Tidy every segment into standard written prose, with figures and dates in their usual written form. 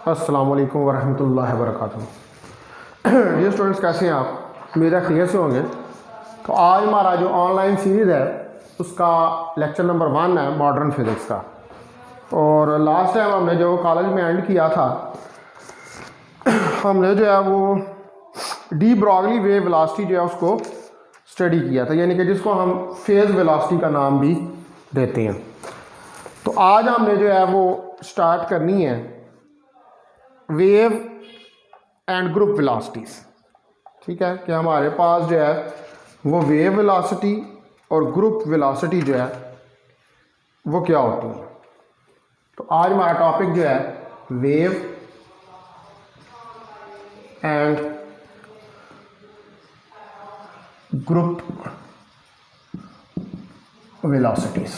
अस्सलाम वालेकुम वरहमतुल्लाहि वबरकातुहू। डियर स्टूडेंट्स, कैसे हैं आप? मेरा खैरियत से होंगे। तो आज हमारा जो ऑनलाइन सीरीज़ है उसका लेक्चर नंबर 1 है मॉडर्न फिज़िक्स का। और लास्ट टाइम हमने जो कॉलेज में एंड किया था, हमने जो है वो डी ब्रॉगली वेव वेलोसिटी जो है उसको स्टडी किया था, यानी कि जिसको हम फेज़ वेलोसिटी का नाम भी देते हैं। तो आज हमने जो है वो स्टार्ट करनी है वेव एंड ग्रुप वेलोसिटीज़। ठीक है कि हमारे पास जो है वो वेव वेलोसिटी और ग्रुप वेलोसिटी जो है वो क्या होती है। तो आज हमारा टॉपिक जो है वेव एंड ग्रुप वेलोसिटीज़,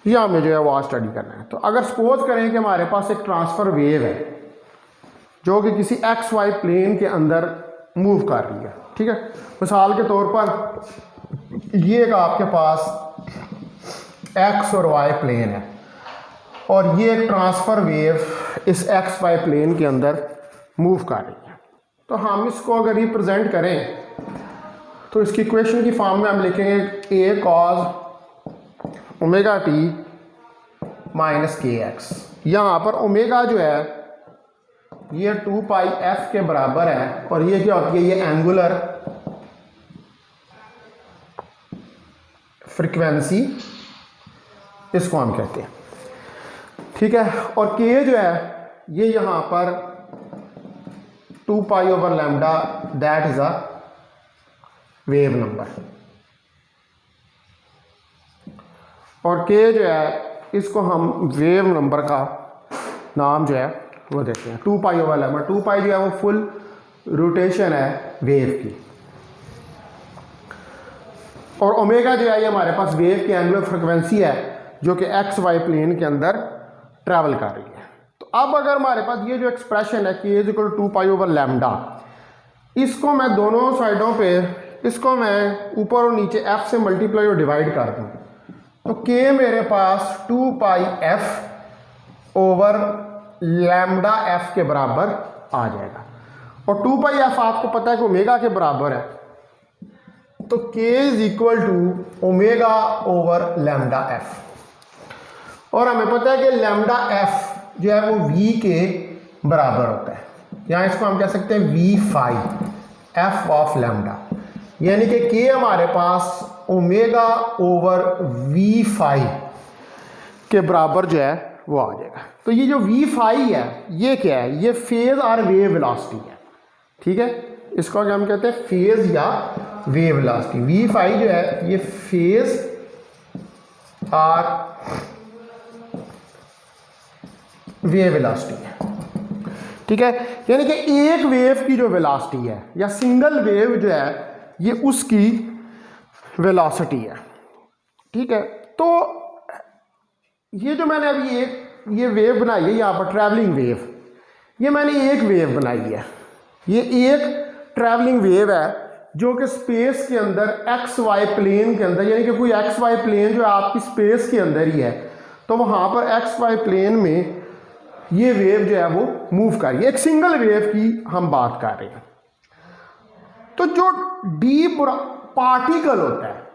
ये हमें जो है वो आज स्टडी करना है। तो अगर सपोज करें कि हमारे पास एक ट्रांसफ़र वेव है जो कि किसी एक्स वाई प्लेन के अंदर मूव कर रही है। ठीक है, मिसाल के तौर पर ये एक आपके पास एक्स और वाई प्लेन है और ये एक ट्रांसफ़र वेव इस एक्स वाई प्लेन के अंदर मूव कर रही है। तो हम इसको अगर रिप्रेजेंट करें तो इसकी इक्वेशन की फॉर्म में हम लिखेंगे ए cos omega t minus k x. यहाँ पर ओमेगा जो है ये 2 पाई एफ के बराबर है और ये क्या होती है, ये एंगुलर फ्रीक्वेंसी इसको हम कहते हैं। ठीक है, और के जो है ये यहाँ पर 2 pi over lambda, that is a wave number. और के जो है इसको हम वेव नंबर का नाम जो है वो देते हैं 2 पाई ओवर लैम्डा। 2 पाई जो है वो फुल रोटेशन है वेव की, और ओमेगा जो है ये हमारे पास वेव की एंगुलर फ्रिक्वेंसी है जो कि एक्स वाई प्लेन के अंदर ट्रैवल कर रही है। तो अब अगर हमारे पास ये जो एक्सप्रेशन है कि is equal 2 pi over lambda, इसको मैं दोनों साइडों पे इसको मैं ऊपर और नीचे एफ से मल्टीप्लाई और डिवाइड कर दूँ तो के मेरे पास 2 पाई एफ ओवर लैम्डा एफ के बराबर आ जाएगा। और 2 पाई एफ आपको पता है कि ओमेगा के बराबर है, तो k is equal to omega over lambda f. और हमें पता है कि लैम्डा एफ जो है वो वी के बराबर होता है, यहाँ इसको हम कह सकते हैं v phi f of lambda, यानी कि के हमारे पास ओमेगा ओवर वी फाई के बराबर जो है वो आ जाएगा। तो ये जो वी फाई है ये क्या है, ये फेज और वेव वेलोसिटी है। ठीक है, इसको क्या हम कहते हैं, फेज या वेव वेलोसिटी। वी फाई जो है ये फेज और वेव वेलोसिटी है। ठीक है, यानी कि एक वेव की जो वेलोसिटी है या सिंगल वेव जो है ये उसकी वेलोसिटी है। ठीक है, तो ये जो मैंने अभी ये वेव बनाई है यहाँ पर ट्रैवलिंग वेव, ये मैंने एक वेव बनाई है। ये एक ट्रैवलिंग वेव है जो कि स्पेस के अंदर एक्स वाई प्लेन के अंदर, यानी कि कोई एक्स वाई प्लेन जो है आपकी स्पेस के अंदर ही है, तो वहाँ पर एक्स वाई प्लेन में ये वेव जो है वो मूव कर रही है। एक सिंगल वेव की हम बात कर रहे हैं। तो जो डीप पार्टिकल होता है,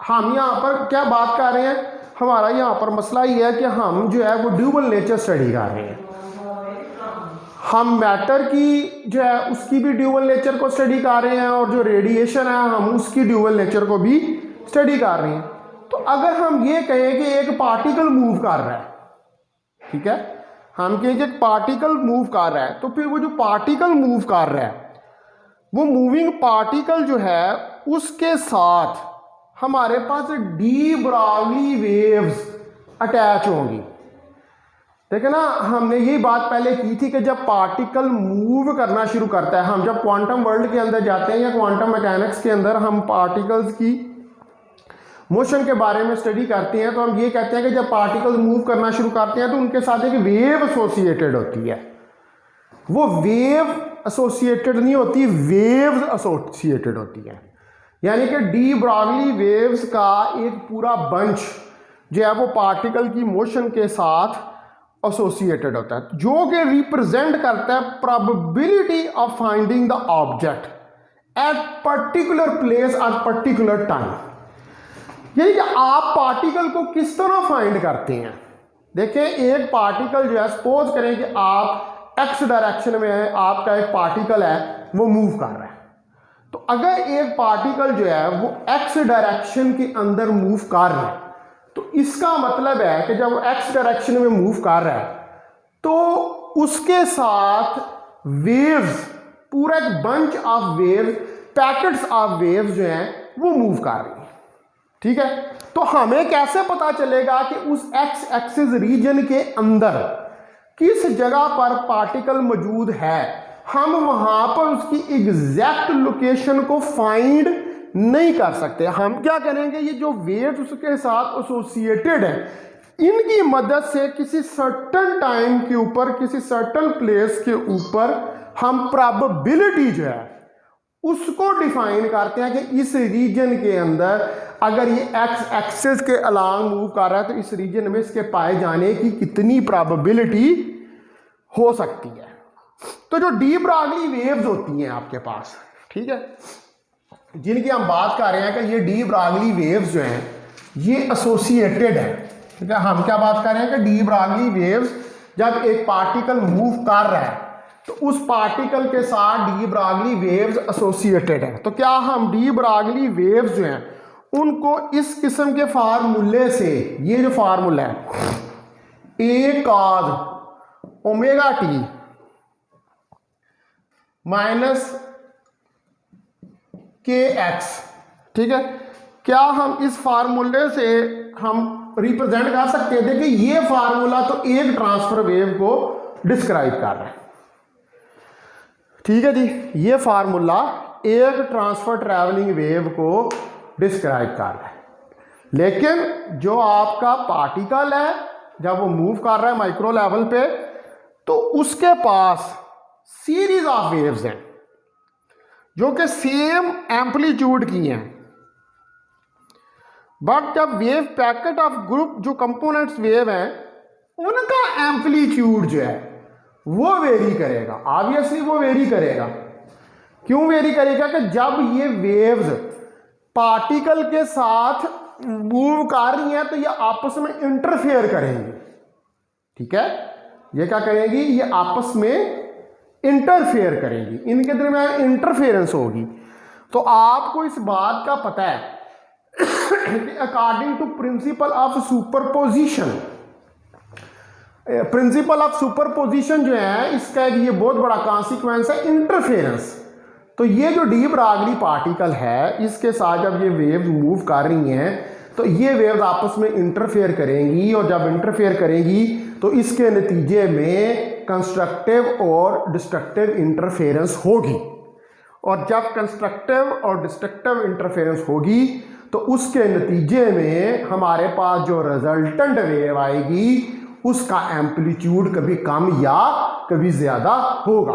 हम यहाँ पर क्या बात कर रहे हैं, हमारा यहाँ पर मसला ये है कि हम जो है वो ड्यूअल नेचर स्टडी कर रहे हैं। हम मैटर की जो है उसकी भी ड्यूअल नेचर को स्टडी कर रहे हैं और जो रेडिएशन है हम उसकी ड्यूअल नेचर को भी स्टडी कर रहे हैं। तो अगर हम ये कहें कि एक पार्टिकल मूव कर रहा है, ठीक है, हम कहें कि एक पार्टिकल मूव कर रहा है, तो फिर वो जो पार्टिकल मूव कर रहा है वो मूविंग पार्टिकल जो है उसके साथ हमारे पास डी ब्रॉगली वेव्स अटैच होंगी। देखिए ना, हमने यही बात पहले की थी कि जब पार्टिकल मूव करना शुरू करता है, हम जब क्वांटम वर्ल्ड के अंदर जाते हैं या क्वांटम मैकेनिक्स के अंदर हम पार्टिकल्स की मोशन के बारे में स्टडी करते हैं, तो हम ये कहते हैं कि जब पार्टिकल मूव करना शुरू करते हैं तो उनके साथ एक वेव एसोसिएटेड होती है। वो वेव एसोसिएटेड नहीं होती, वेव्स एसोसिएटेड होती है। यानी कि डी ब्रॉगली वेव्स का एक पूरा बंच जो है वो पार्टिकल की मोशन के साथ एसोसिएटेड होता है, जो कि रिप्रेजेंट करता है probability of finding the object at particular place at particular time. यानी कि आप पार्टिकल को किस तरह फाइंड करते हैं। देखिए एक पार्टिकल जो है, सपोज करें कि आप एक्स डायरेक्शन में है, आपका एक पार्टिकल है वो मूव कर रहा है, तो अगर एक पार्टिकल जो है वो एक्स डायरेक्शन के अंदर मूव कर रहा है, तो इसका मतलब है कि जब वो एक्स डायरेक्शन में मूव कर रहा है तो उसके साथ वेव्स, पूरा एक bunch of waves, packets of waves जो हैं वो मूव कर रही हैं। ठीक है, तो हमें कैसे पता चलेगा कि उस एक्स एक्सिस रीजन के अंदर किस जगह पर पार्टिकल मौजूद है। हम वहां पर उसकी एग्जैक्ट लोकेशन को फाइंड नहीं कर सकते। हम क्या करेंगे, ये जो वेव्स उसके साथ एसोसिएटेड है, इनकी मदद से किसी सर्टन टाइम के ऊपर, किसी सर्टन प्लेस के ऊपर हम प्रोबेबिलिटी जो है उसको डिफाइन करते हैं कि इस रीजन के अंदर अगर ये एक्स एक्सिस के अलांग मूव कर रहा है तो इस रीजन में इसके पाए जाने की कितनी प्रोबेबिलिटी हो सकती है। तो जो डी ब्रॉगली वेव्स होती हैं आपके पास, ठीक है, जिनकी हम बात कर रहे हैं कि ये डी ब्रॉगली वेव्स जो हैं ये एसोसिएटेड है। ठीक है, हम क्या बात कर रहे हैं कि डी ब्रॉगली वेव्स जब एक पार्टिकल मूव कर रहा है तो उस पार्टिकल के साथ डी ब्रॉगली वेव्स एसोसिएटेड है। तो क्या हम डी ब्रॉगली वेव्स जो हैं उनको इस किस्म के फार्मूले से, ये जो फार्मूला है ए cos omega t minus k x, ठीक है, क्या हम इस फार्मूले से हम रिप्रेजेंट कर सकते हैं। देखिए ये फार्मूला तो एक ट्रांसफर वेव को डिस्क्राइब कर रहा है। ठीक है जी, ये फार्मूला एक ट्रांसफर ट्रैवलिंग वेव को डिस्क्राइब कर रहा है, लेकिन जो आपका पार्टिकल है जब वो मूव कर रहा है माइक्रो लेवल पे तो उसके पास सीरीज ऑफ वेव्स हैं जो कि सेम एम्पलीट्यूड की हैं, बट जब वेव पैकेट ऑफ ग्रुप जो कंपोनेंट्स वेव हैं उनका एम्पलीट्यूड जो है वो वेरी करेगा। ऑब्वियसली वो वेरी करेगा। क्यों वेरी करेगा कि जब ये वेव्स पार्टिकल के साथ मूव कर रही हैं तो ये आपस में इंटरफेयर करेंगी। ठीक है, ये क्या करेंगी, ये आपस में इंटरफेयर करेंगी, इनके दरमियान इंटरफेरेंस होगी। तो आपको इस बात का पता है कि according to principle of superposition, principle of superposition जो है इसका ये बहुत बड़ा कॉन्सिक्वेंस है इंटरफेरेंस। तो ये जो डी ब्रॉगली पार्टिकल है इसके साथ जब ये वेव्स मूव कर रही हैं तो ये वेव्स आपस में इंटरफेयर करेंगी, और जब इंटरफेयर करेंगी तो इसके नतीजे में कंस्ट्रक्टिव और डिस्ट्रक्टिव इंटरफेरेंस होगी, और जब कंस्ट्रक्टिव और डिस्ट्रक्टिव इंटरफेरेंस होगी तो उसके नतीजे में हमारे पास जो रिजल्टेंट वेव आएगी उसका एम्पलीट्यूड कभी कम या कभी ज़्यादा होगा।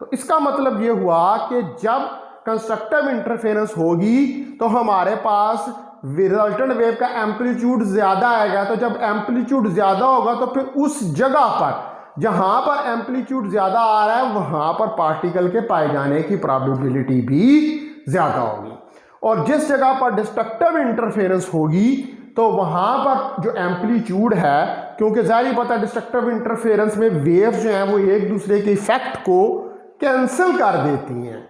तो इसका मतलब ये हुआ कि जब कंस्ट्रक्टिव इंटरफेरेंस होगी तो हमारे पास रिजल्टेंट वेव का एम्पलीट्यूड ज़्यादा आएगा। तो जब एम्पलीट्यूड ज़्यादा होगा तो फिर उस जगह पर जहाँ पर एम्पलीट्यूड ज़्यादा आ रहा है वहाँ पर पार्टिकल के पाए जाने की प्रोबेबिलिटी भी ज़्यादा होगी, और जिस जगह पर डिस्ट्रक्टिव इंटरफेरेंस होगी तो वहाँ पर जो एम्पलीट्यूड है, क्योंकि ज़ाहिर पता है डिस्ट्रक्टिव इंटरफेरेंस में वेव्स जो हैं वो एक दूसरे के इफेक्ट को कैंसिल कर देती हैं,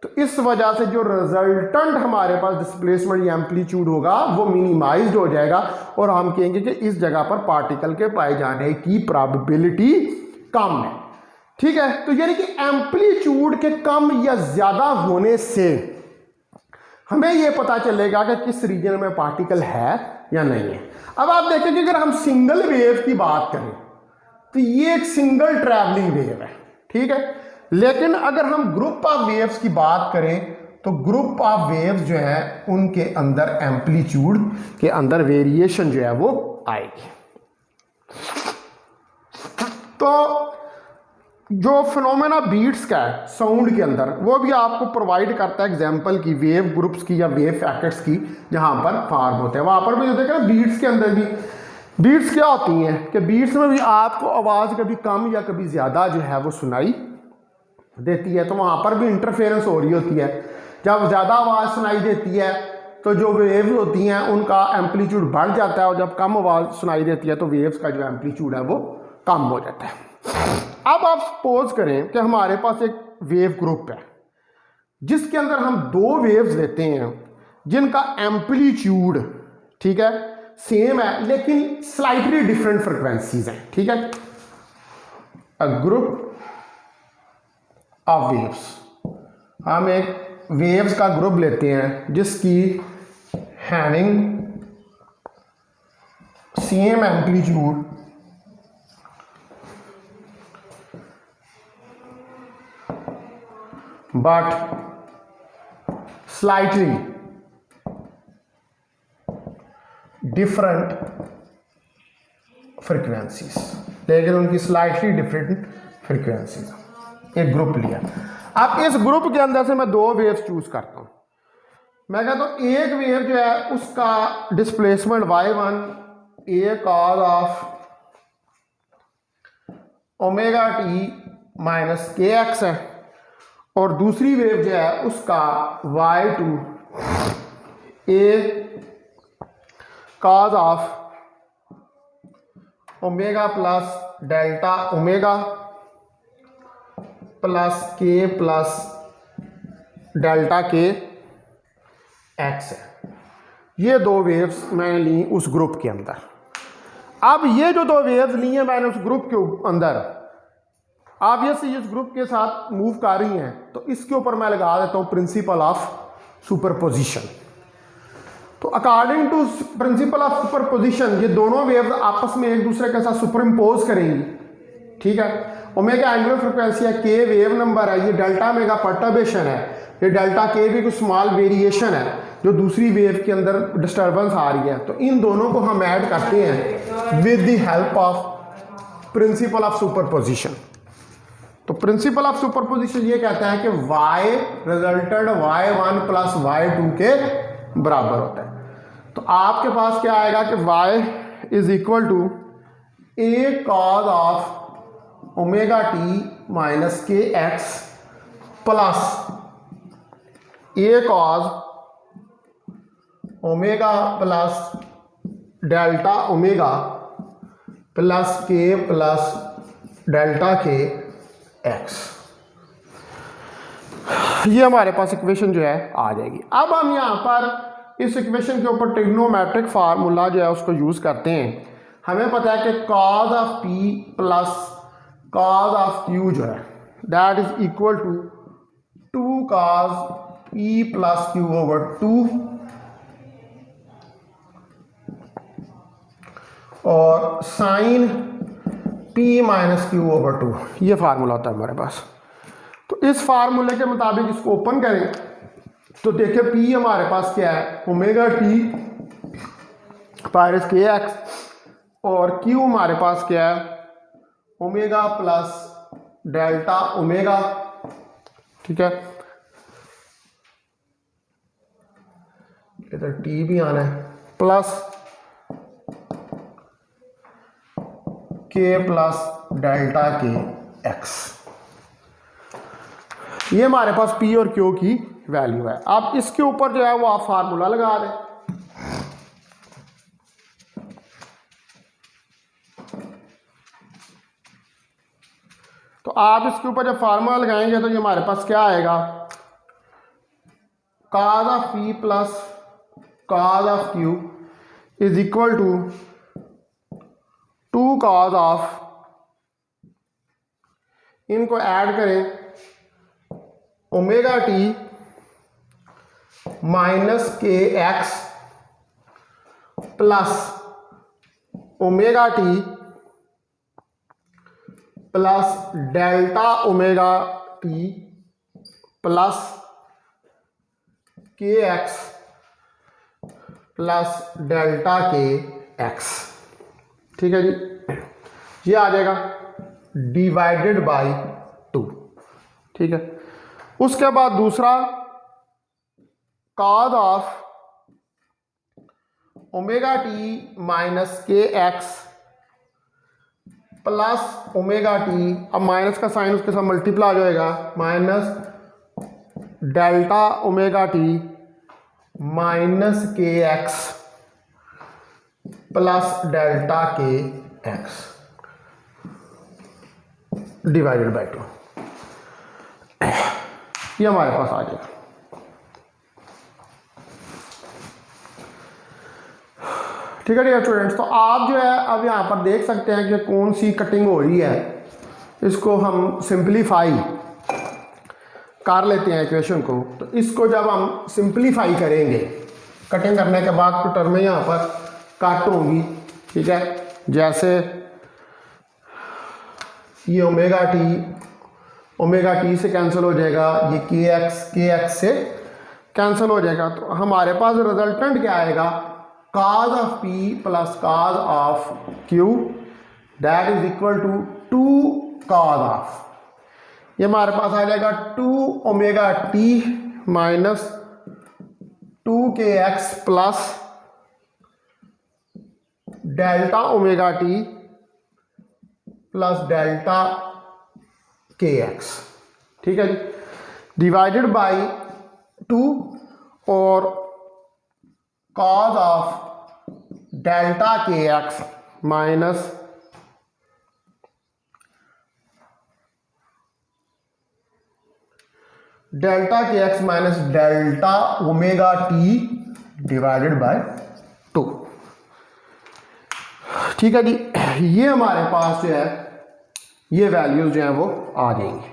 तो इस वजह से जो रिजल्टेंट हमारे पास डिस्प्लेसमेंट या एम्पलीट्यूड होगा वो मिनिमाइज्ड हो जाएगा, और हम कहेंगे कि इस जगह पर पार्टिकल के पाए जाने की प्रोबेबिलिटी कम है। ठीक है, तो यानी कि एम्पलीट्यूड के कम या ज़्यादा होने से हमें ये पता चलेगा कि किस रीजन में पार्टिकल है या नहीं है। अब आप देखें कि अगर हम सिंगल वेव की बात करें तो ये एक सिंगल ट्रैवलिंग वेव है, ठीक है, लेकिन अगर हम ग्रुप ऑफ वेव्स की बात करें तो ग्रुप ऑफ वेव्स जो है उनके अंदर एम्पलीट्यूड के अंदर वेरिएशन जो है वो आएगी। तो जो फिनोमेना बीट्स का है साउंड के अंदर वो भी आपको प्रोवाइड करता है एग्जांपल की, वेव ग्रुप्स की या वेव पैकेट्स की जहां पर फॉर्म होते हैं, वहां पर भी जो देखा बीट्स के अंदर भी बीट्स क्या होती हैं कि बीट्स में भी आपको आवाज़ कभी कम या कभी ज़्यादा जो है वो सुनाई देती है, तो वहाँ पर भी इंटरफेरेंस हो रही होती है। जब ज़्यादा आवाज़ सुनाई देती है तो जो वेव्स होती हैं उनका एम्पलीट्यूड बढ़ जाता है, और जब कम आवाज़ सुनाई देती है तो वेव्स का जो एम्पलीट्यूड है वो कम हो जाता है। अब आप सपोज करें कि हमारे पास एक वेव ग्रुप है जिसके अंदर हम दो वेव्स लेते हैं जिनका एम्पलीट्यूड, ठीक है, सेम है लेकिन स्लाइटली डिफरेंट फ्रिक्वेंसीज हैं, ठीक है। अ ग्रुप ऑफ वेव्स, हम एक वेव्स का ग्रुप लेते हैं जिसकी having same amplitude but slightly different frequencies, लेकिन उनकी स्लाइटली डिफरेंट फ्रीक्वेंसीज। एक ग्रुप लिया, अब इस ग्रुप के अंदर से मैं दो वेव्स चूज करता हूं। मैं कहता हूं एक वेव जो है उसका displacement y1 A cos of omega t minus k x है, और दूसरी वेव जो है उसका y2 A cos of omega plus delta omega plus k plus delta k x है। ये दो वेव्स मैंने ली उस ग्रुप के अंदर। अब ये जो दो वेव्स ली हैं मैंने उस ग्रुप के अंदर, ऑब्वियसली इस ग्रुप के साथ मूव कर रही हैं, तो इसके ऊपर मैं लगा देता हूँ प्रिंसिपल ऑफ सुपरपोजिशन। तो according to principle of superposition ये दोनों वेव्स आपस में एक दूसरे के साथ सुपर इम्पोज करेंगी, ठीक है। ओमेगा एंगुलर फ्रिक्वेंसी है, के वेव नंबर है, ये डेल्टा मेगा परटर्बेशन है, ये डेल्टा के भी कुछ स्मॉल वेरिएशन है जो दूसरी वेव के अंदर डिस्टर्बेंस आ रही है। तो इन दोनों को हम ऐड करते हैं with the help of principal of superposition. तो प्रिंसिपल ऑफ सुपरपोजिशन ये कहता है कि y resulted y1 plus y2 के बराबर होता है। तो आपके पास क्या आएगा कि y is equal to a cos of omega t minus k x plus a cos omega plus delta omega plus k plus delta k x. ये हमारे पास इक्वेशन जो है आ जाएगी। अब हम यहाँ पर इस इक्वेशन के ऊपर ट्रिग्नोमेट्रिक फार्मूला जो है उसको यूज करते हैं। हमें पता है कि cos of p plus cos of q जो है that is equal to 2 cos p plus q over 2, और sine p minus q over 2, ये फार्मूला होता है हमारे पास। तो इस फार्मूले के मुताबिक इसको ओपन करें तो देखिए पी हमारे पास क्या है, ओमेगा टी पायरस के एक्स, और क्यू हमारे पास क्या है, ओमेगा प्लस डेल्टा ओमेगा, ठीक है। इधर टी भी आना है, plus k plus delta k x. ये हमारे पास पी और क्यू की वैल्यू है। आप इसके ऊपर जो है वो आप फार्मूला लगा दें। तो आप इसके ऊपर जब फार्मूला लगाएंगे तो ये हमारे पास क्या आएगा, cos of p plus cos of q is equal to 2 cos of, इनको ऐड करें, omega t minus k x plus omega t plus delta omega t plus k x plus delta k x, ठीक है जी। ये आ जाएगा divided by 2, ठीक है। उसके बाद दूसरा cause of omega t minus k x plus omega T, अब माइनस का साइन उसके साथ मल्टीप्लाई हो जाएगा, minus delta omega t minus k x plus delta k x divided by 2, ये हमारे पास आ गया। ठीक है स्टूडेंट्स, तो आप जो है अब यहाँ पर देख सकते हैं कि कौन सी कटिंग हो रही है। इसको हम सिंपलीफाई कर लेते हैं इक्वेशन को। तो इसको जब हम सिंपलीफाई करेंगे, कटिंग करने के बाद तो टर्में यहाँ पर कट होंगी। ठीक है, जैसे ये ओमेगा टी से कैंसिल हो जाएगा, ये के एक्स से कैंसिल हो जाएगा। तो हमारे पास रिजल्टेंट क्या आएगा, cos of p plus cos of q that is equal to 2 cos of, ये हमारे पास आ जाएगा 2 ओमेगा टी माइनस 2 के x plus delta omega t plus delta k x. ठीक है जी, डिवाइडेड बाई 2 और cos of delta k x minus delta k x minus delta omega T divided by 2। ठीक है जी, ये हमारे पास जो है ये वैल्यूज जो है वो आ जाएंगी।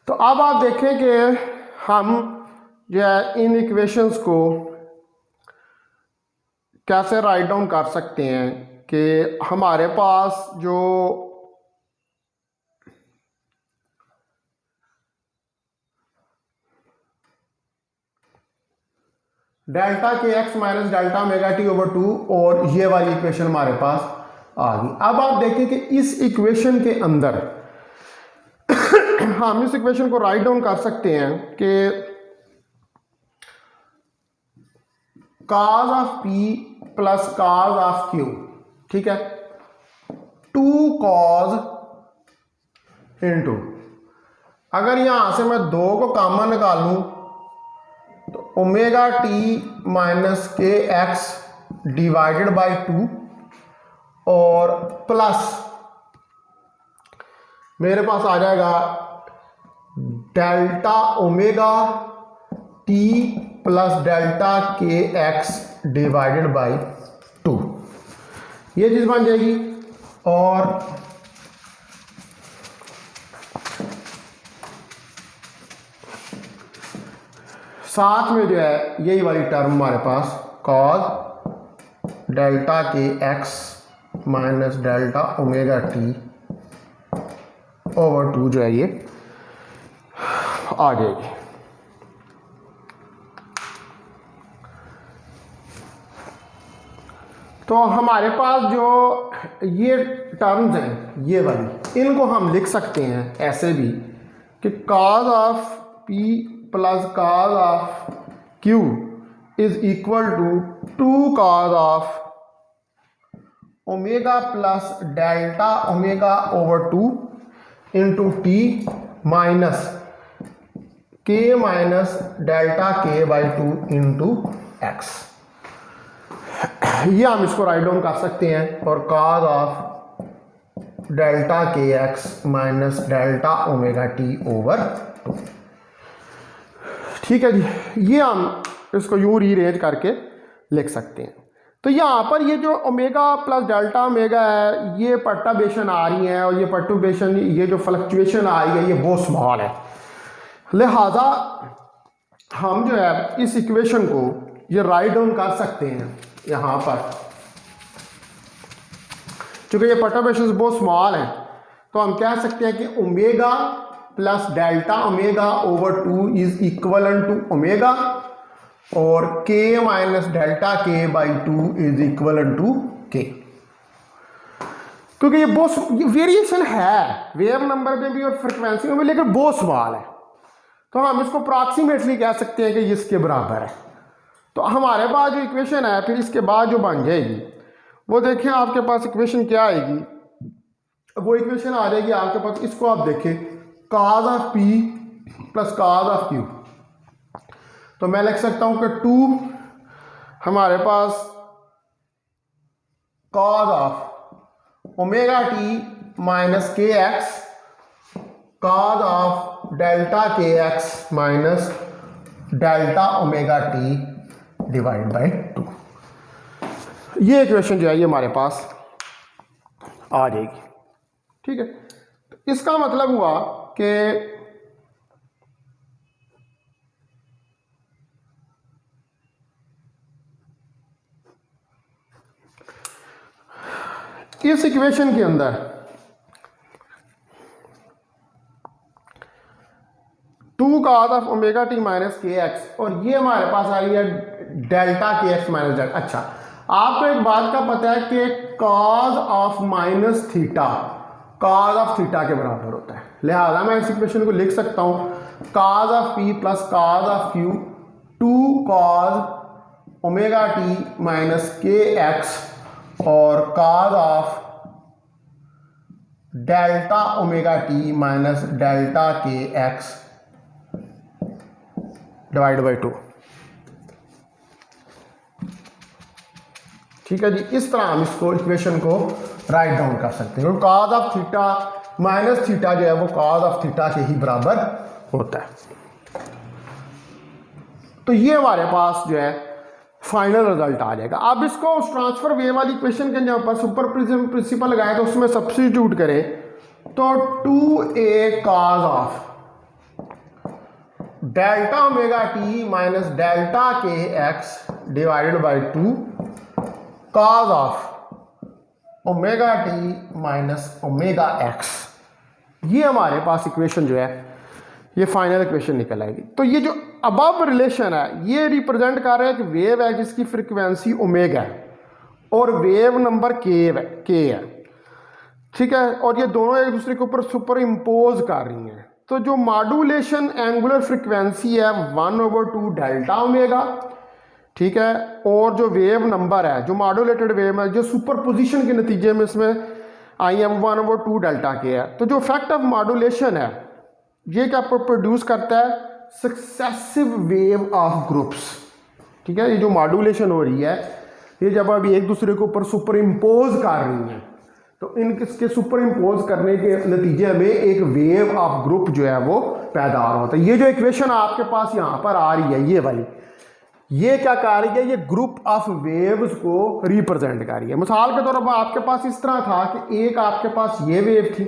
तो अब आप देखें कि हम जो है इन इक्वेशंस को कैसे राइट डाउन कर सकते हैं कि हमारे पास जो delta k x minus delta omega T over 2 और ये वाली इक्वेशन हमारे पास आ गई। अब आप देखें कि इस इक्वेशन के अंदर हम इस इक्वेशन को राइट डाउन कर सकते हैं कि cos of p plus cos of q। ठीक है, 2 cos इंटू, अगर यहां से मैं 2 को कॉमन निकालूं तो omega t minus k x divided by 2 और प्लस मेरे पास आ जाएगा delta omega t plus delta k x divided by 2, ये चीज बन जाएगी। और साथ में जो है यही वाली टर्म हमारे पास cos delta k x minus delta omega T over 2 जो है ये आ जाएगी। तो हमारे पास जो ये टर्म्स हैं ये वाली, इनको हम लिख सकते हैं ऐसे भी कि cos of p plus cos of q is equal to 2 cos of omega plus delta omega over 2 into t minus k minus delta k by 2 into x. ये हम इसको राइट डाउन कर सकते हैं। और cos of delta k x minus delta omega T over 2। ठीक है जी, ये हम इसको यूं रीअरेंज करके लिख सकते हैं। तो यहाँ पर ये जो ओमेगा प्लस डेल्टा ओमेगा है, ये परटर्बेशन आ रही है और ये परटर्बेशन, ये जो फ्लक्चुएशन आ रही है ये बहुत स्मॉल है। लिहाजा हम जो है इस इक्वेशन को ये राइट डाउन कर सकते हैं यहाँ पर, क्योंकि ये परटर्बेशन बहुत स्मॉल है। तो हम कह सकते हैं कि omega plus delta omega over 2 is equal to omega और k minus delta k by 2 is equal to k। क्योंकि ये बहुत वेरिएशन है वेव नंबर में भी और फ्रिक्वेंसी में भी, लेकिन बहुत सवाल है, तो हम इसको अप्रॉक्सीमेटली कह सकते हैं कि ये इसके बराबर है। तो हमारे पास जो इक्वेशन है फिर इसके बाद जो बन जाएगी वो देखें आपके पास इक्वेशन क्या आएगी, वो इक्वेशन आ जाएगी आपके पास, इसको आप देखें cos of p plus cos of q। तो मैं लिख सकता हूं कि 2 हमारे पास cos of omega t minus k x cos of delta k x minus delta omega T divide by 2। ये इक्वेशन जो है ये हमारे पास आ जाएगी। ठीक है, तो इसका मतलब हुआ कि इस इक्वेशन के अंदर 2 cos of omega t minus k x और ये हमारे पास आ रही है delta k x minus delta. अच्छा, आपको एक बात का पता है कि cos of minus theta cos of theta के बराबर होता है, लिहाजा मैं इस इक्वेशन को लिख सकता हूं cos of p plus cos of q 2 cos omega t minus k x और cos of delta omega t minus delta k x divide by 2। ठीक है जी, इस तरह हम इसको इक्वेशन को राइट डाउन कर सकते हैं, क्योंकि cos of theta minus theta जो है वो cos ऑफ थीटा के ही बराबर होता है। तो ये हमारे पास जो है फाइनल रिजल्ट आ जाएगा। अब इसको उस ट्रांसफर वेव वाली इक्वेशन के जहाँ पर सुपर प्रिंसिपल लगाए तो उसमें सब्स्टिट्यूट करें तो 2a cos of delta omega t minus delta k x divided by 2 cos of omega t minus omega x, ये हमारे पास इक्वेशन जो है ये फाइनल इक्वेशन निकल आएगी। तो ये जो अबव रिलेशन है ये रिप्रेजेंट कर रहा है कि वेव है जिसकी फ्रीक्वेंसी ओमेगा है और वेव नंबर के है। ठीक है, और ये दोनों एक दूसरे के ऊपर सुपर इम्पोज कर रही हैं। तो जो मॉड्यूलेशन एंगुलर फ्रीक्वेंसी है 1/2 डेल्टा ओमेगा, ठीक है, और जो वेव नंबर है जो मॉड्यूलेटेड वेव है जो सुपरपोजिशन के नतीजे में इसमें आई है 1/2 डेल्टा के है। तो जो इफेक्ट ऑफ मॉड्यूलेशन है ये क्या प्रोड्यूस करता है, सक्सेसिव वेव ऑफ ग्रुप्स। ठीक है, ये जो मॉड्यूलेशन हो रही है ये जब अभी एक दूसरे के ऊपर सुपर इम्पोज कर रही हैं तो इनके सुपर इम्पोज करने के नतीजे में एक वेव ऑफ ग्रुप जो है वो पैदा होता है। ये जो इक्वेशन आपके पास यहाँ पर आ रही है ये वाली, ये क्या कर रही है, ये ग्रुप ऑफ वेव्स को रिप्रेजेंट कर रही है। मिसाल के तौर पर आपके पास इस तरह था कि एक आपके पास ये वेव थी,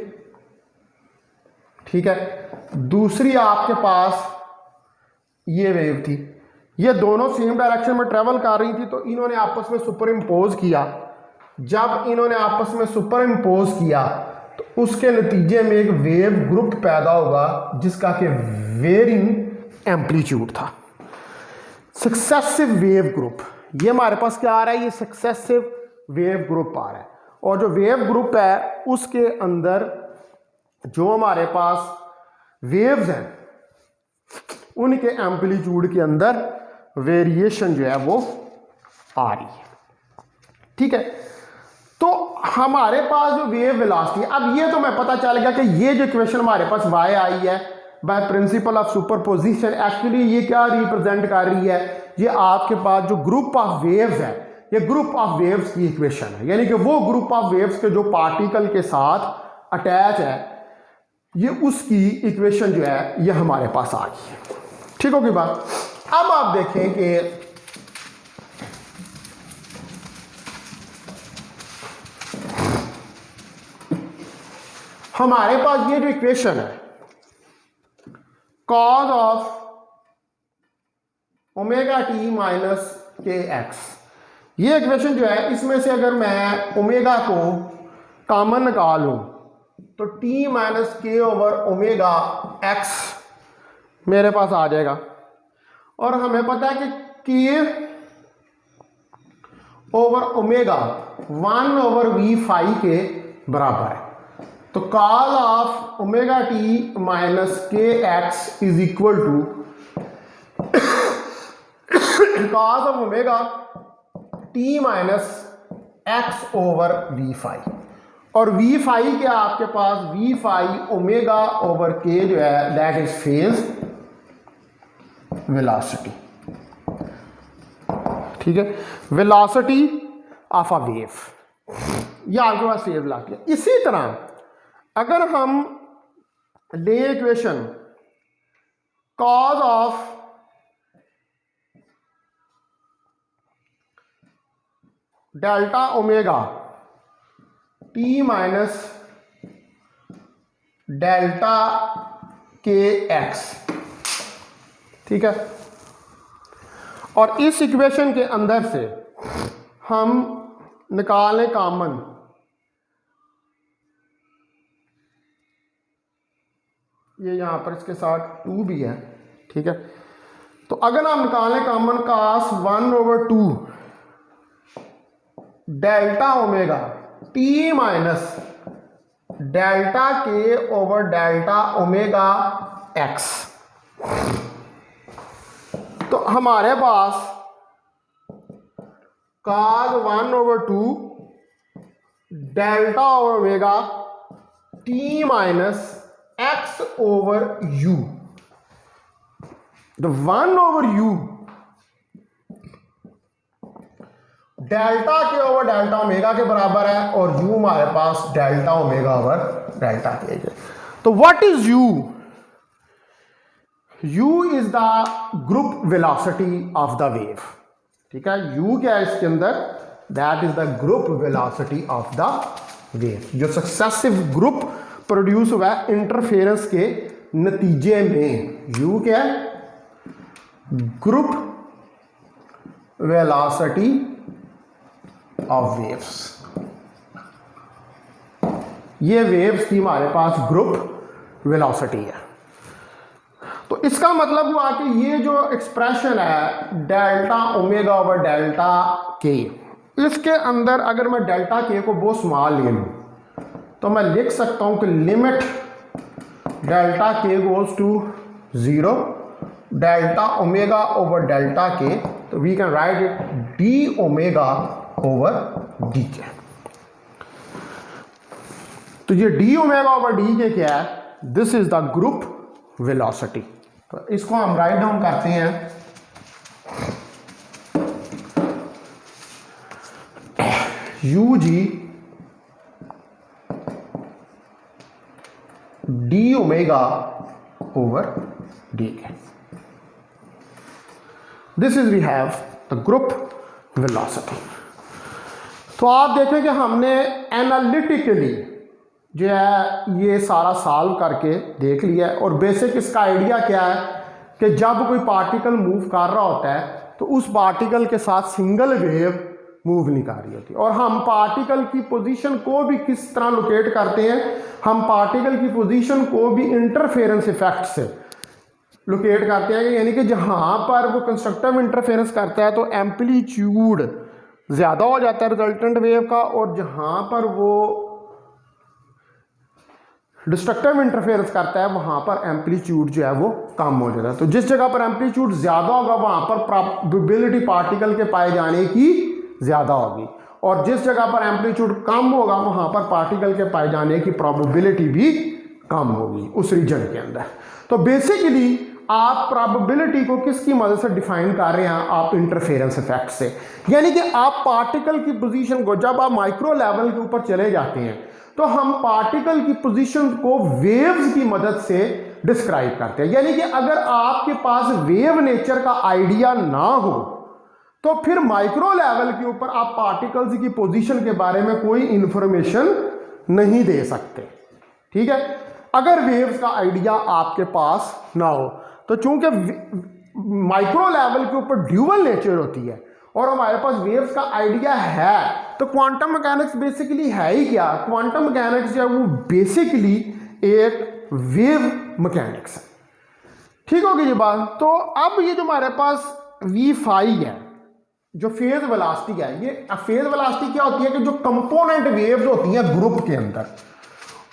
ठीक है, दूसरी आपके पास ये वेव थी, ये दोनों सेम डायरेक्शन में ट्रेवल कर रही थी। तो इन्होंने आपस में सुपर इम्पोज किया। जब इन्होंने आपस में सुपर इम्पोज किया तो उसके नतीजे में एक वेव ग्रुप पैदा होगा जिसका कि वेरिंग एम्पलीट्यूड था, सक्सेसिव वेव ग्रुप। ये हमारे पास क्या आ रहा है, ये सक्सेसिव वेव ग्रुप आ रहा है। और जो वेव ग्रुप है उसके अंदर जो हमारे पास वेव्स हैं उनके एम्पलीट्यूड के अंदर वेरिएशन जो है वो आ रही है। ठीक है, तो हमारे पास जो वेव वेलोसिटी, अब ये तो मैं पता चल गया कि ये जो इक्वेशन हमारे पास y आई है by principle of superposition, actually ये क्या रिप्रेजेंट कर रही है, ये आपके पास जो ग्रुप ऑफ वेव्स है ये ग्रुप ऑफ वेव्स की इक्वेशन है। यानी कि वो ग्रुप ऑफ वेव्स के जो पार्टिकल के साथ अटैच है ये उसकी इक्वेशन जो है ये हमारे पास आ गई है। ठीक होगी बात। अब आप देखें कि हमारे पास ये जो इक्वेशन है cos of omega t minus k x, ये इक्वेशन जो है इसमें से अगर मैं ओमेगा को कॉमन निकालूं तो टी माइनस के ओवर ओमेगा एक्स मेरे पास आ जाएगा। और हमें पता है कि के ओवर ओमेगा 1/v फाई के बराबर है। तो cos of omega t minus k x is equal to cos of omega t minus x over v phi. और वी फाई क्या आपके पास, v phi omega over k जो है दैट इज फेज वेलोसिटी। ठीक है, वेलोसिटी ऑफ अ वेव, ये आपके पास फेज वेलोसिटी है। इसी तरह अगर हम ले equation cause of delta omega t minus delta k x, ठीक है, और इस इक्वेशन के अंदर से हम निकालें कॉमन ये यहां पर इसके साथ 2 भी है, ठीक है। तो अगर हम निकालें common cos 1/2 delta omega t minus delta के ओवर डेल्टा ओमेगा एक्स, तो हमारे पास cos 1/2 delta omega t minus x over you, तो 1/u डेल्टा के ओवर डेल्टा ओमेगा के बराबर है और u हमारे पास डेल्टा ओमेगा ओवर डेल्टा के है। तो what is u? u is the group velocity of the wave, ठीक है। u क्या है इसके अंदर, that is the group velocity of the wave, जो सक्सेसिव ग्रुप प्रोड्यूस हुआ है इंटरफेरेंस के नतीजे में। u क्या है, ग्रुप वेलोसिटी ऑफ वेव्स, ये वेव्स की हमारे पास ग्रुप वेलोसिटी है। तो इसका मतलब हुआ कि ये जो एक्सप्रेशन है डेल्टा ओमेगा ओवर डेल्टा के, इसके अंदर अगर मैं डेल्टा के को बहुत स्मॉल ले लूं तो मैं लिख सकता हूं कि limit delta k goes to 0 delta omega over delta k, तो we can write it d omega over d k. तो ये D omega over d k क्या है, this is the group velocity. तो इसको हम राइट डाउन करते हैं, u g d omega over d k, this is we have the group velocity. तो आप देखें कि हमने एनालिटिकली जो है ये सारा सॉल्व करके देख लिया है। और बेसिक इसका आइडिया क्या है कि जब कोई पार्टिकल मूव कर रहा होता है तो उस पार्टिकल के साथ सिंगल वेव मूव नहीं कर रही होती, और हम पार्टिकल की पोजीशन को भी किस तरह लोकेट करते हैं, हम पार्टिकल की पोजीशन को भी इंटरफेरेंस इफेक्ट से लोकेट करते हैं, यानी कि जहां पर वो कंस्ट्रक्टिव इंटरफेरेंस करता है तो एम्पलीट्यूड ज़्यादा हो जाता है रिजल्टेंट वेव का, और जहां पर वो डिस्ट्रक्टिव इंटरफेरेंस करता है वहां पर एम्पलीट्यूड जो है वो कम हो जाता है। तो जिस जगह पर एम्पलीट्यूड ज़्यादा होगा वहां पर प्रोबेबिलिटी पार्टिकल के पाए जाने की ज़्यादा होगी, और जिस जगह पर एम्पलीट्यूड कम होगा वहां पर पार्टिकल के पाए जाने की प्रोबेबिलिटी भी कम होगी उस रीजन के अंदर। तो बेसिकली आप प्रोबेबिलिटी को किसकी मदद से डिफाइन कर रहे हैं, आप इंटरफेरेंस इफेक्ट से, यानी कि आप पार्टिकल की पोजीशन को जब आप माइक्रो लेवल के ऊपर चले जाते हैं तो हम पार्टिकल की पोजीशन को वेव्स की मदद से डिस्क्राइब करते हैं। यानी कि अगर आपके पास वेव नेचर का आइडिया ना हो तो फिर माइक्रो लेवल के ऊपर आप पार्टिकल्स की पोजीशन के बारे में कोई इंफॉर्मेशन नहीं दे सकते, ठीक है, अगर वेव्स का आइडिया आपके पास ना हो। तो चूंकि माइक्रो लेवल के ऊपर ड्यूअल नेचर होती है और हमारे पास वेव्स का आइडिया है, तो क्वांटम मैकेनिक्स बेसिकली है ही क्या, क्वांटम मैकेनिक्स जो है वो बेसिकली एक वेव मैकेनिक्स है। ठीक होगी ये बात। तो अब ये जो हमारे पास वी फाई है जो फेज वेलोसिटी है, ये फेज वेलोसिटी क्या होती है कि जो कंपोनेंट वेव्स होती हैं ग्रुप के अंदर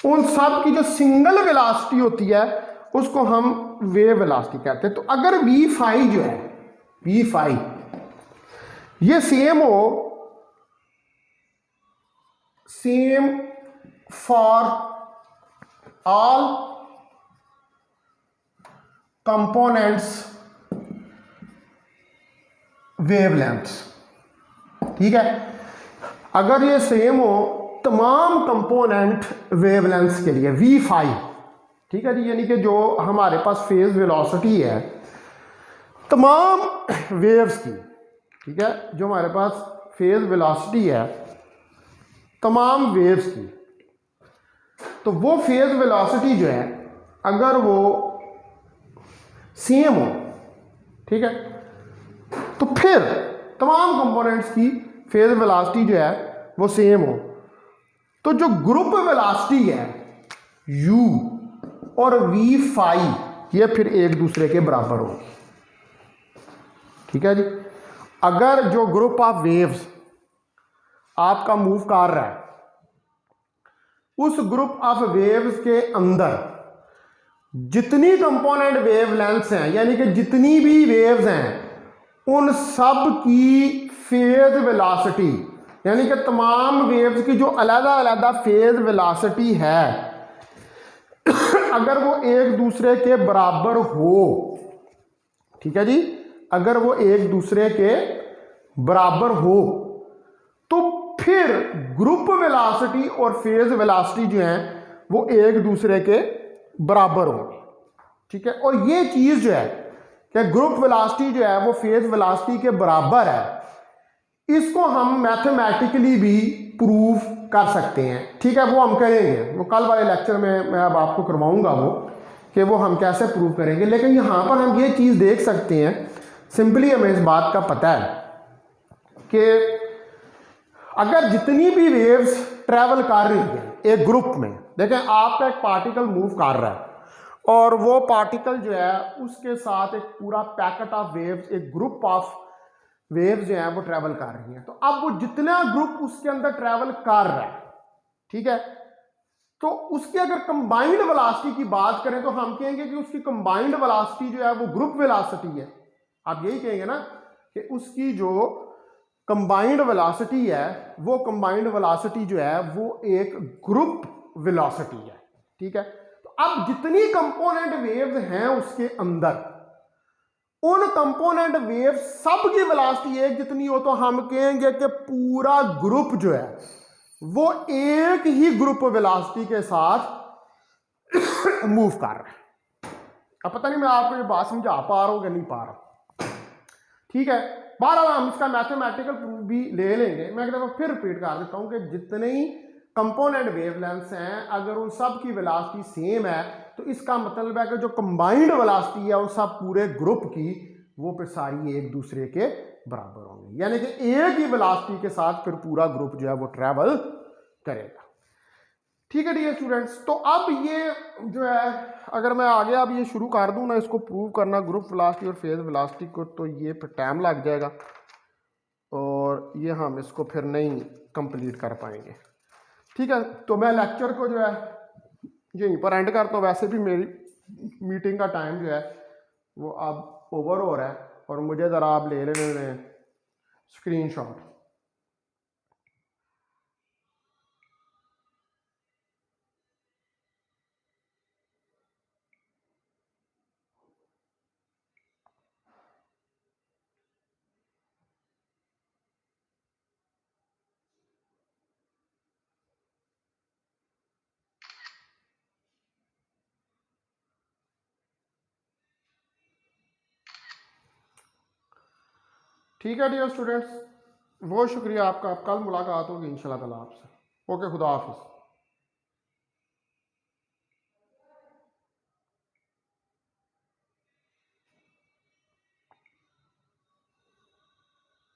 उन सब की जो सिंगल वेलोसिटी होती है उसको हम वेव वेलोसिटी कहते हैं। तो अगर वी फाई जो है, वी फाई ये सेम हो, same for all components wavelengths, ठीक है, अगर ये सेम हो तमाम कंपोनेंट वेवलेंथ्स के लिए वी फाई, ठीक है जी, यानी कि जो हमारे पास फेज वेलोसिटी है तमाम वेव्स की, ठीक है, जो हमारे पास फेज वेलोसिटी है तमाम वेव्स की, तो वो फेज वेलोसिटी जो है अगर वो सेम हो, ठीक है, तो फिर तमाम कंपोनेंट्स की फेज वेलोसिटी जो है वो सेम हो, तो जो ग्रुप वेलोसिटी है u और v फाई ये फिर एक दूसरे के बराबर होगी, ठीक है जी। अगर जो ग्रुप ऑफ वेव्स आपका मूव कर रहा है उस ग्रुप ऑफ वेव्स के अंदर जितनी कंपोनेंट वेवलेंथ्स हैं, यानी कि जितनी भी वेव्स हैं उन सब की फेज वेलोसिटी, यानी कि तमाम वेव्स की जो अलग अलग फेज वेलोसिटी है अगर वो एक दूसरे के बराबर हो, ठीक है जी, अगर वो एक दूसरे के बराबर हो तो फिर ग्रुप वेलोसिटी और फेज वेलोसिटी जो है वो एक दूसरे के बराबर होंगे, ठीक है। और ये चीज जो है कि ग्रुप वेलोसिटी जो है वो फेज वेलोसिटी के बराबर है, इसको हम मैथमेटिकली भी प्रूव कर सकते हैं, ठीक है, वो हम करेंगे, वो कल वाले लेक्चर में मैं अब आपको करवाऊंगा वो कि वो हम कैसे प्रूव करेंगे। लेकिन यहाँ पर हम ये चीज़ देख सकते हैं, सिंपली हमें इस बात का पता है कि अगर जितनी भी वेव्स ट्रैवल कर रही है एक ग्रुप में, देखें आपका एक पार्टिकल मूव कर रहा है और वो पार्टिकल जो है उसके साथ एक पूरा पैकेट ऑफ वेव्स, एक ग्रुप ऑफ वेव्स जो है वो ट्रैवल कर रही हैं, तो अब वो जितना ग्रुप उसके अंदर ट्रैवल कर रहा है, ठीक है, तो उसकी अगर कंबाइंड वेलोसिटी की बात करें तो हम कहेंगे कि उसकी कंबाइंड वेलोसिटी जो है वो ग्रुप वेलोसिटी है। आप यही कहेंगे ना कि उसकी जो कंबाइंड वेलोसिटी है वो कंबाइंड वेलोसिटी जो है वो एक ग्रुप वेलोसिटी है, ठीक है। तो अब जितनी कंपोनेंट वेव्स हैं उसके अंदर उन कंपोनेंट वेव सब की वेलोसिटी एक जितनी हो तो हम कहेंगे कि पूरा ग्रुप जो है वो एक ही ग्रुप वेलोसिटी के साथ मूव कर रहा है। अब पता नहीं मैं आपको ये बात समझा पा रहा हूं कि नहीं पा रहा, ठीक है। बहरहाल हम इसका मैथमेटिकल प्रूफ भी ले लेंगे। मैं एक दफा फिर रिपीट कर देता हूं कि जितने ही कंपोनेंट वेवलेंथ्स हैं अगर उन सब की वेलोसिटी सेम है तो इसका मतलब है कि जो कंबाइंड वेलोसिटी है उन सब पूरे ग्रुप की वो फिर सारी एक दूसरे के बराबर होंगे, यानी कि एक ही वेलोसिटी के साथ फिर पूरा ग्रुप जो है वो ट्रैवल करेगा, ठीक है डियर स्टूडेंट्स। तो अब ये जो है अगर मैं आगे अब ये शुरू कर दूं ना इसको प्रूव करना ग्रुप वेलोसिटी और फेज वेलोसिटी को, तो ये फिर टाइम लग जाएगा और ये हम इसको फिर नहीं कंप्लीट कर पाएंगे, ठीक है। तो मैं लेक्चर को जो है यहीं पर एंड करता हूँ। वैसे भी मेरी मीटिंग का टाइम जो है वो अब ओवर हो रहा है और मुझे ज़रा आप ले लेने स्क्रीनशॉट। ठीक है डियर स्टूडेंट्स, बहुत शुक्रिया आपका। कल मुलाकात होगी इंशाल्लाह ताला आपसे। ओके, खुदा हाफिज़।